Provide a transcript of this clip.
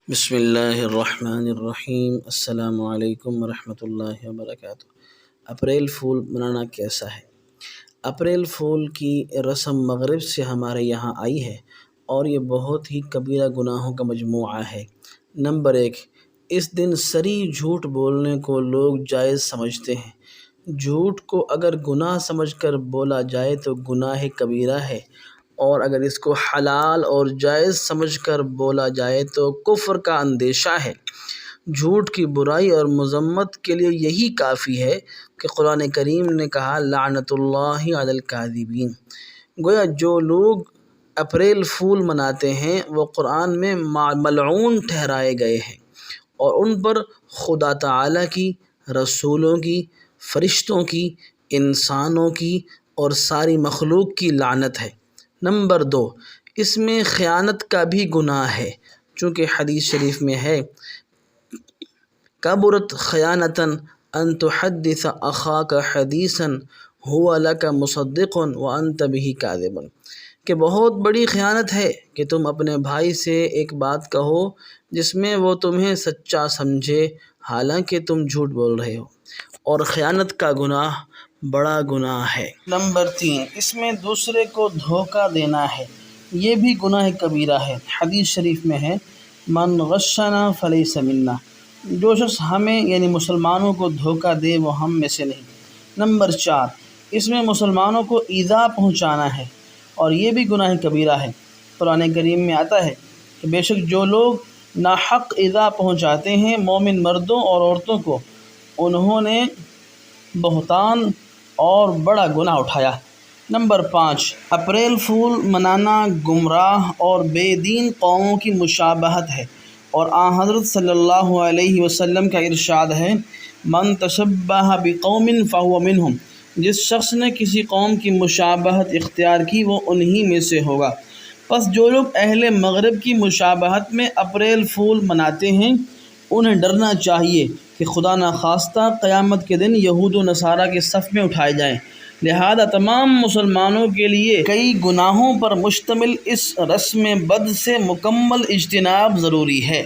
بسم اللہ الرحمن الرحیم۔ السلام علیکم ورحمۃ اللہ وبرکاتہ۔ اپریل فول منانا کیسا ہے؟ اپریل فول کی رسم مغرب سے ہمارے یہاں آئی ہے اور یہ بہت ہی کبیرہ گناہوں کا مجموعہ ہے۔ نمبر 1، اس دن صریح جھوٹ بولنے کو لوگ جائز سمجھتے ہیں۔ جھوٹ کو اگر گناہ سمجھ کر بولا جائے تو گناہ کبیرہ ہے، اور اگر اس کو حلال اور جائز سمجھ کر بولا جائے تو کفر کا اندیشہ ہے۔ جھوٹ کی برائی اور مذمت کے لیے یہی کافی ہے کہ قرآن کریم نے کہا لعنت اللہ علی الکاذبین۔ گویا جو لوگ اپریل فول مناتے ہیں وہ قرآن میں ملعون ٹھہرائے گئے ہیں، اور ان پر خدا تعالیٰ کی، رسولوں کی، فرشتوں کی، انسانوں کی اور ساری مخلوق کی لعنت ہے۔ نمبر 2، اس میں خیانت کا بھی گناہ ہے، چونکہ حدیث شریف میں ہے کبرت خیانۃ ان تحدث اخاک حدیثا هو لک مصدق وانت به کاذب، کہ بہت بڑی خیانت ہے کہ تم اپنے بھائی سے ایک بات کہو جس میں وہ تمہیں سچا سمجھے حالانکہ تم جھوٹ بول رہے ہو، اور خیانت کا گناہ بڑا گناہ ہے۔ نمبر 3، اس میں دوسرے کو دھوکہ دینا ہے، یہ بھی گناہ کبیرہ ہے۔ حدیث شریف میں ہے من غشنا فلیس منا، جو شخص ہمیں یعنی مسلمانوں کو دھوکہ دے وہ ہم میں سے نہیں۔ نمبر 4، اس میں مسلمانوں کو ایذا پہنچانا ہے، اور یہ بھی گناہ کبیرہ ہے۔ قرآن کریم میں آتا ہے کہ بے شک جو لوگ ناحق ایذا پہنچاتے ہیں مومن مردوں اور عورتوں کو، انہوں نے بہتان اور بڑا گناہ اٹھایا۔ نمبر 5، اپریل فول منانا گمراہ اور بے دین قوموں کی مشابہت ہے، اور حضرت صلی اللہ علیہ وسلم کا ارشاد ہے من تشبہ بقوم فہو منہم، جس شخص نے کسی قوم کی مشابہت اختیار کی وہ انہی میں سے ہوگا۔ پس جو لوگ اہل مغرب کی مشابہت میں اپریل فول مناتے ہیں انہیں ڈرنا چاہیے کہ خدا نخواستہ قیامت کے دن یہود و نصارہ کے صف میں اٹھائے جائیں۔ لہذا تمام مسلمانوں کے لیے کئی گناہوں پر مشتمل اس رسم بد سے مکمل اجتناب ضروری ہے۔